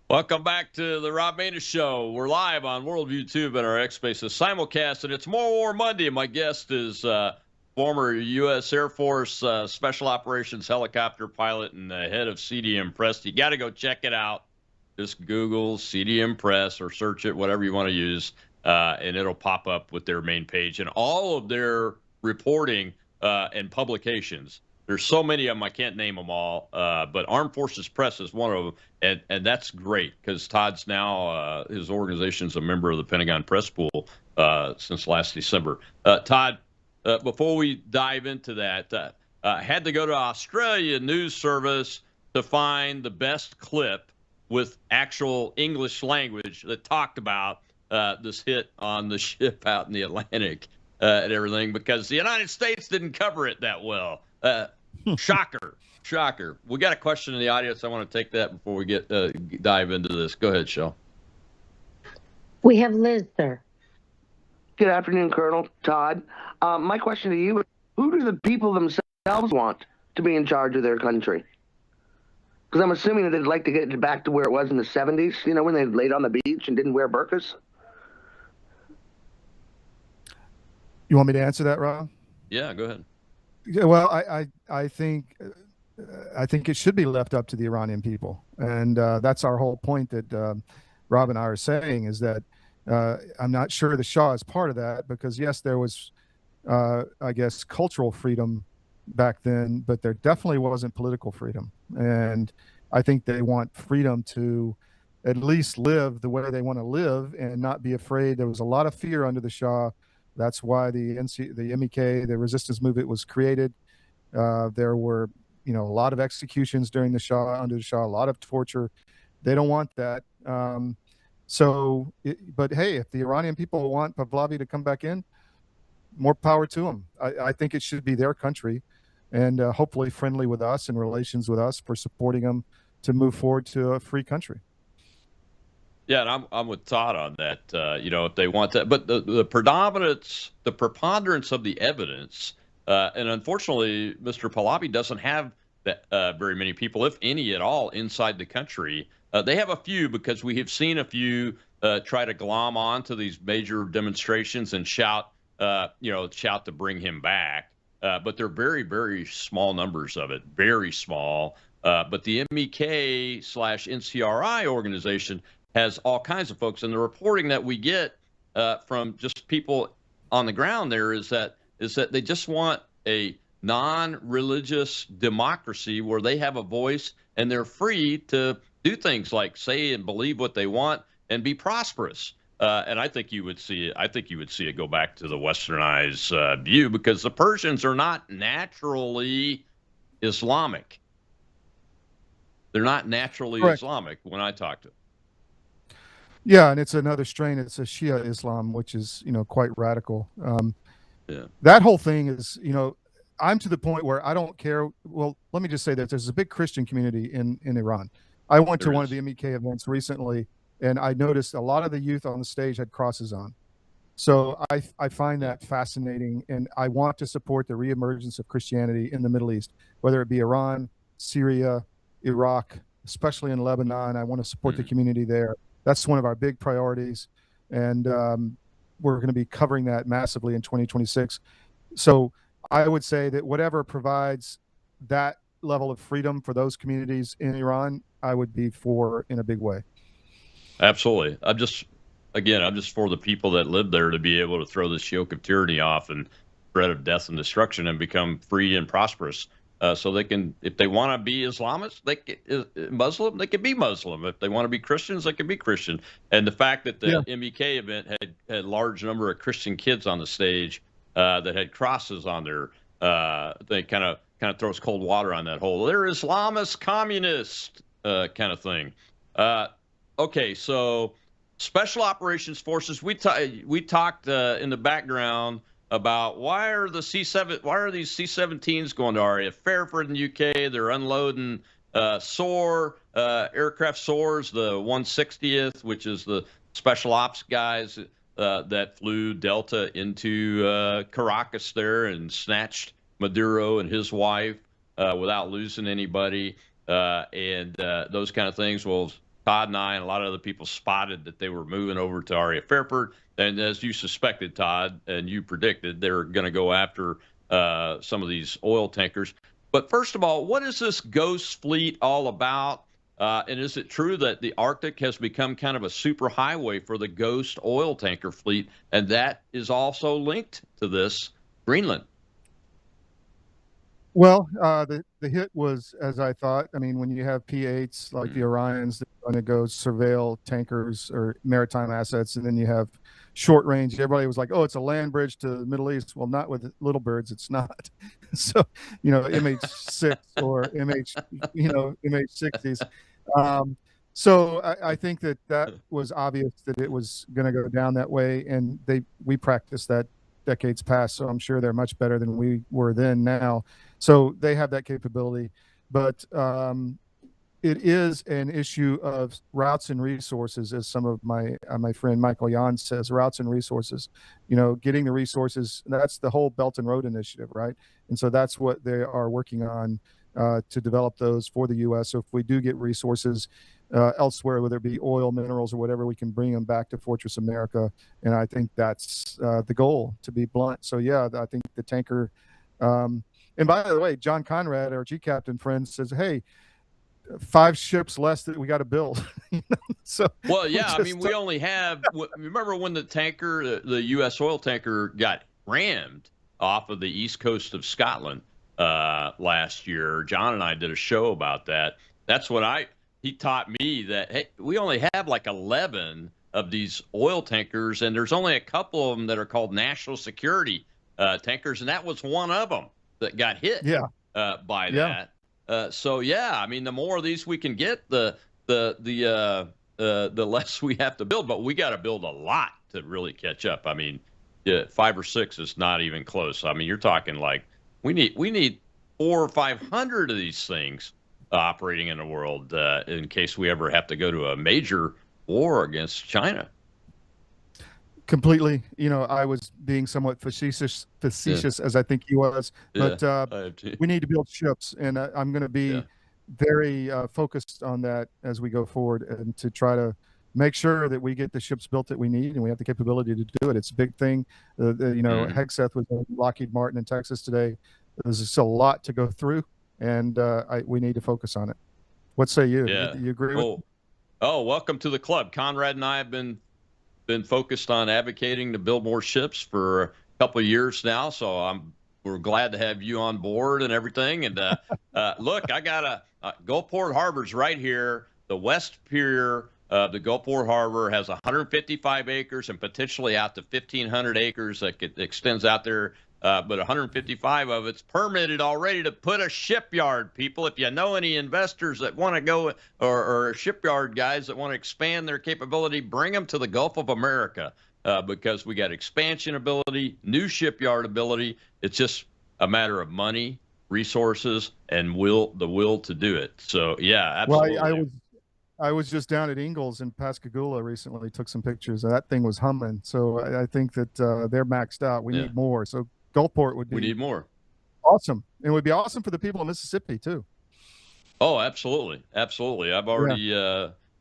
Welcome back to the Rob Maness Show. We're live on Worldview Tube and our X Spaces simulcast, and it's More War Monday. My guest is former U.S. Air Force Special Operations helicopter pilot and head of CDM Press. You got to go check it out. Just Google CDM Press or search it, whatever you want to use, and it'll pop up with their main page and all of their reporting and publications. There's so many of them, I can't name them all, but Armed Forces Press is one of them, and that's great because Todd's now, his organization's a member of the Pentagon Press Pool since last December. Todd, before we dive into that, had to go to Australia News Service to find the best clip with actual English language that talked about this hit on the ship out in the Atlantic and everything, because the United States didn't cover it that well. Shocker. We got a question in the audience. I want to take that before we dive into this. Go ahead, Shell. We have Liz, sir. Good afternoon, Colonel Todd. My question to you: who do the people themselves want to be in charge of their country? Because I'm assuming that they'd like to get it back to where it was in the 70s, you know, when they laid on the beach and didn't wear burqas. You want me to answer that, Rob? Yeah, go ahead. Yeah, well, I think it should be left up to the Iranian people, and that's our whole point that Rob and I are saying, is that I'm not sure the Shah is part of that, because yes, there was, I guess, cultural freedom back then, but there definitely wasn't political freedom. And I think they want freedom to at least live the way they want to live and not be afraid. There was a lot of fear under the Shah. That's why the MEK, the resistance movement, was created. There were, a lot of executions during the Shah, under the Shah, a lot of torture. They don't want that. But hey, if the Iranian people want Pahlavi to come back in, more power to them. I think it should be their country, and hopefully friendly with us and relations with us for supporting them to move forward to a free country. Yeah, and I'm with Todd on that. If they want that, but the preponderance of the evidence, and unfortunately, Mr. Pahlavi doesn't have that very many people, if any at all, inside the country. They have a few, because we have seen a few try to glom on to these major demonstrations and shout to bring him back. But they're very, very small numbers of it, very small. But the MEK/NCRI organization has all kinds of folks, and the reporting that we get from just people on the ground there is that they just want a non-religious democracy where they have a voice and they're free to do things like say and believe what they want and be prosperous. And I think you would see it go back to the westernized view, because the Persians are not naturally Islamic. They're not naturally Correct. Islamic when I talk to them. Yeah, and it's another strain. It's a Shia Islam, which is, quite radical. Yeah. That whole thing is, I'm to the point where I don't care. Well, let me just say that there's a big Christian community in Iran. I went to one of the MEK events recently, and I noticed a lot of the youth on the stage had crosses on. So I find that fascinating, and I want to support the reemergence of Christianity in the Middle East, whether it be Iran, Syria, Iraq, especially in Lebanon. I want to support the community there. That's one of our big priorities, and we're going to be covering that massively in 2026. So I would say that whatever provides that level of freedom for those communities in Iran, I would be for in a big way. Absolutely. I'm just for the people that live there to be able to throw this yoke of tyranny off and threat of death and destruction and become free and prosperous. So they can, if they want to be Islamists, Muslim, they can be Muslim. If they want to be Christians, they can be Christian. And the fact that the MEK event had a large number of Christian kids on the stage that had crosses on their, they kind of throws cold water on that whole, they're Islamist, communist kind of thing. Okay, so Special Operations Forces. We talked in the background about why are these C-17s going to RAF Fairford in the UK? They're unloading aircraft SOARs, the 160th, which is the special ops guys that flew Delta into Caracas there and snatched Maduro and his wife without losing anybody, and those kind of things. Well, Todd and I and a lot of other people spotted that they were moving over to RAF Fairford. And as you suspected, Todd, and you predicted, they're going to go after some of these oil tankers. But first of all, what is this ghost fleet all about? And is it true that the Arctic has become kind of a super highway for the ghost oil tanker fleet? And that is also linked to this Greenland. Well, the hit was as I thought. I mean, when you have P-8s like the Orions that are going to go surveil tankers or maritime assets, and then you have short range. Everybody was like, "Oh, it's a land bridge to the Middle East." Well, not with little birds. It's not. So, MH6 or MH60s. Um, so I think that was obvious that it was going to go down that way, and we practiced that decades past. So I'm sure they're much better than we were then now. So they have that capability, but it is an issue of routes and resources, as some of my friend Michael Yon says, routes and resources. Getting the resources. That's the whole Belt and Road Initiative, right? And so that's what they are working on to develop those for the U.S. So if we do get resources elsewhere, whether it be oil, minerals, or whatever, we can bring them back to Fortress America. And I think that's the goal, to be blunt. So yeah, I think the tanker. And by the way, John Conrad, our G captain friend, says, "Hey, 5 ships less that we got to build." So well, yeah, I mean, we only have. Remember when the U.S. oil tanker got rammed off of the east coast of Scotland last year? John and I did a show about that. That's what he taught me that, hey, we only have like 11 of these oil tankers, and there's only a couple of them that are called national security tankers, and that was one of them that got hit by that. So yeah, I mean, the more of these we can get, the less we have to build. But we got to build a lot to really catch up. I mean, 5 or 6 is not even close. I mean, you're talking like we need 400 or 500 of these things operating in the world in case we ever have to go to a major war against China. Completely. I was being somewhat facetious as I think he was, but we need to build ships, and I'm going to be very focused on that as we go forward, and to try to make sure that we get the ships built that we need, and we have the capability to do it. It's a big thing. Hegseth was in Lockheed Martin in Texas today. There's just a lot to go through, and we need to focus on it. What say you? Yeah. You agree with? Oh, welcome to the club. Conrad and I have been focused on advocating to build more ships for a couple of years now. So we're glad to have you on board and everything. And look, I got Gulfport Harbor's right here. The West Pier of the Gulfport Harbor has 155 acres and potentially out to 1,500 acres that extends out there. But 155 of it's permitted already to put a shipyard. People, if you know any investors that want to go or shipyard guys that want to expand their capability, bring them to the Gulf of America because we got expansion ability, new shipyard ability. It's just a matter of money, resources, and the will to do it. So yeah, absolutely. Well, I was just down at Ingalls in Pascagoula recently, took some pictures, and that thing was humming. So I think that they're maxed out. We need more. So Gulfport would be. We need more. Awesome. And it would be awesome for the people of Mississippi too. Oh, absolutely. Absolutely. I've already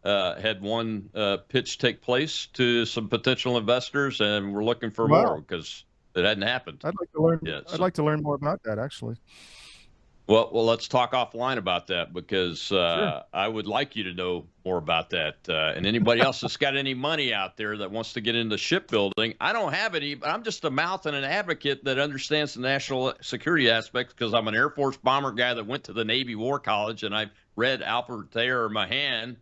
had one pitch take place to some potential investors, and we're looking for more because it hadn't happened. I'd like to learn. I'd like to learn more about that, actually. Well, let's talk offline about that because sure. I would like you to know more about that. And anybody else that's got any money out there that wants to get into shipbuilding, I don't have any, but I'm just a mouth and an advocate that understands the national security aspects because I'm an Air Force bomber guy that went to the Navy War College, and I've read Alfred Thayer Mahan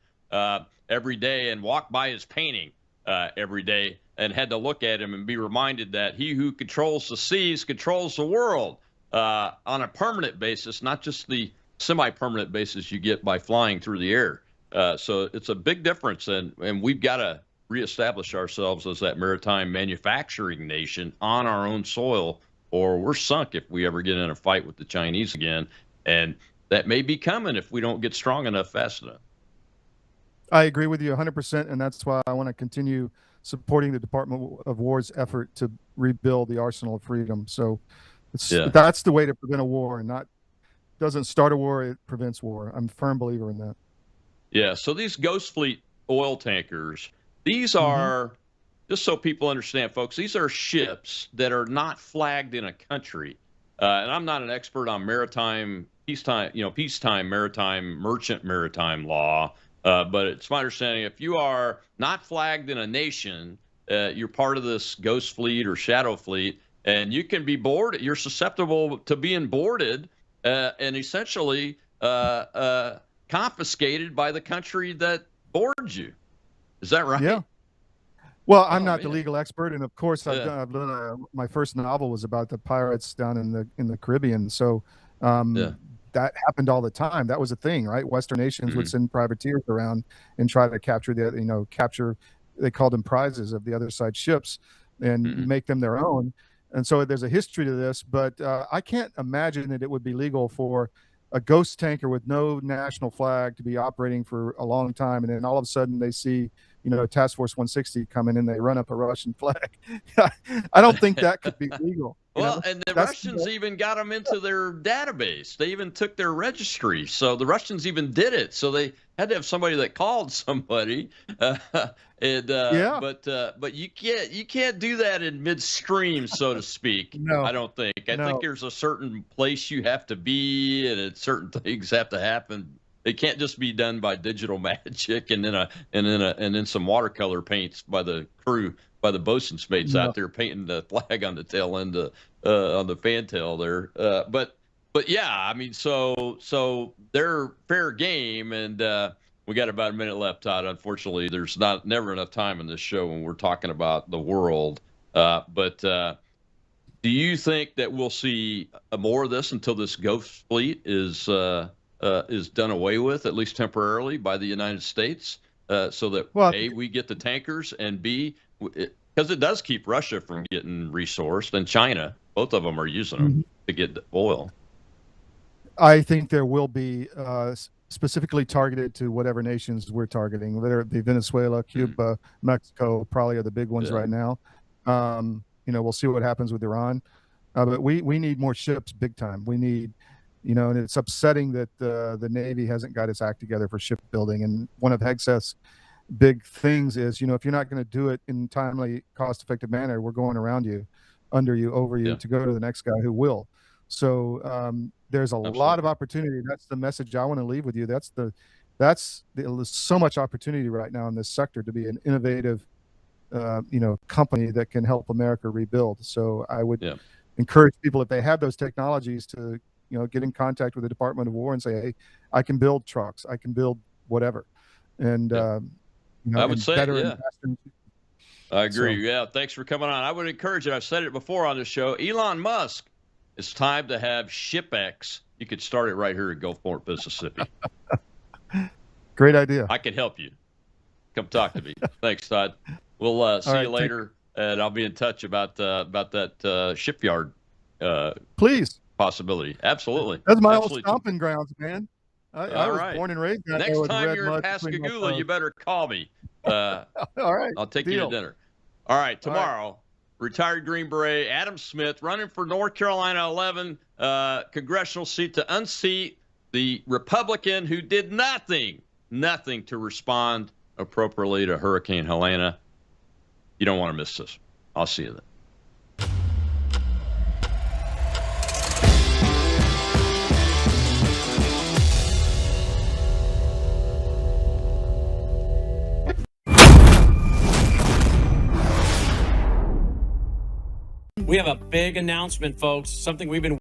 every day and walked by his painting every day and had to look at him and be reminded that he who controls the seas controls the world. On a permanent basis, not just the semi-permanent basis you get by flying through the air. So it's a big difference, and we've got to reestablish ourselves as that maritime manufacturing nation on our own soil, or we're sunk if we ever get in a fight with the Chinese again. And that may be coming if we don't get strong enough fast enough. I agree with you 100%, and that's why I want to continue supporting the Department of War's effort to rebuild the arsenal of freedom. So that's the way to prevent a war, and doesn't start a war, it prevents war. I'm a firm believer in that. Yeah, so these Ghost Fleet oil tankers, these are, just so people understand, folks, these are ships that are not flagged in a country. And I'm not an expert on peacetime maritime, merchant maritime law, but it's my understanding if you are not flagged in a nation, you're part of this Ghost Fleet or Shadow Fleet, and you can be boarded. You're susceptible to being boarded and essentially confiscated by the country that boards you. Is that right? Yeah. Well, I'm not man. the legal expert, and of course, I've done. My first novel was about the pirates down in the Caribbean, so that happened all the time. That was a thing, right? Western nations would send privateers around and try to capture capture. They called them prizes of the other side ships, and make them their own. And so there's a history to this, but I can't imagine that it would be legal for a ghost tanker with no national flag to be operating for a long time, and then all of a sudden they see, Task Force 160 coming in, they run up a Russian flag. I don't think that could be legal. Well, and the Russians even got them into their database. They even took their registry. So the Russians even did it. So they had to have somebody that called somebody. But you can't do that in midstream, so to speak. No, I don't think. I think there's a certain place you have to be, and certain things have to happen. It can't just be done by digital magic and then some watercolor paints by the crew, by the bosun's mates out there painting the flag on the tail end on the fantail there. But yeah, I mean, so they're fair game, and we got about a minute left, Todd. Unfortunately, there's never enough time in this show when we're talking about the world. But do you think that we'll see more of this until this ghost fleet is done away with, at least temporarily, by the United States, so that A, we get the tankers, and B, because it does keep Russia from getting resourced, and China, both of them are using them to get oil. I think there will be specifically targeted to whatever nations we're targeting, whether it be Venezuela, Cuba, Mexico, probably are the big ones right now. We'll see what happens with Iran, but we need more ships, big time. We need. And it's upsetting that the Navy hasn't got its act together for shipbuilding. And one of Hegseth's big things is, if you're not going to do it in timely, cost-effective manner, we're going around you, under you, over you, to go to the next guy who will. So there's a lot of opportunity. That's the message I want to leave with you. There's so much opportunity right now in this sector to be an innovative, company that can help America rebuild. So I would encourage people, if they have those technologies, to get in contact with the Department of War and say, hey, I can build trucks, I can build whatever. And, I would say, better I agree. So, thanks for coming on. I would encourage it. I've said it before on the show. Elon Musk, it's time to have ShipX. You could start it right here in Gulfport, Mississippi. Great idea. I can help you. Come talk to me. Thanks, Todd. We'll see you later, and I'll be in touch about that shipyard. Please. Possibility. Absolutely. That's my old stomping grounds, man. I was born and raised. Next time you're in Pascagoula, you better call me. All right. I'll take you to dinner. All right. Tomorrow, retired Green Beret Adam Smith running for North Carolina 11 congressional seat to unseat the Republican who did nothing to respond appropriately to Hurricane Helena. You don't want to miss this. I'll see you then. We have a big announcement, folks. Something we've been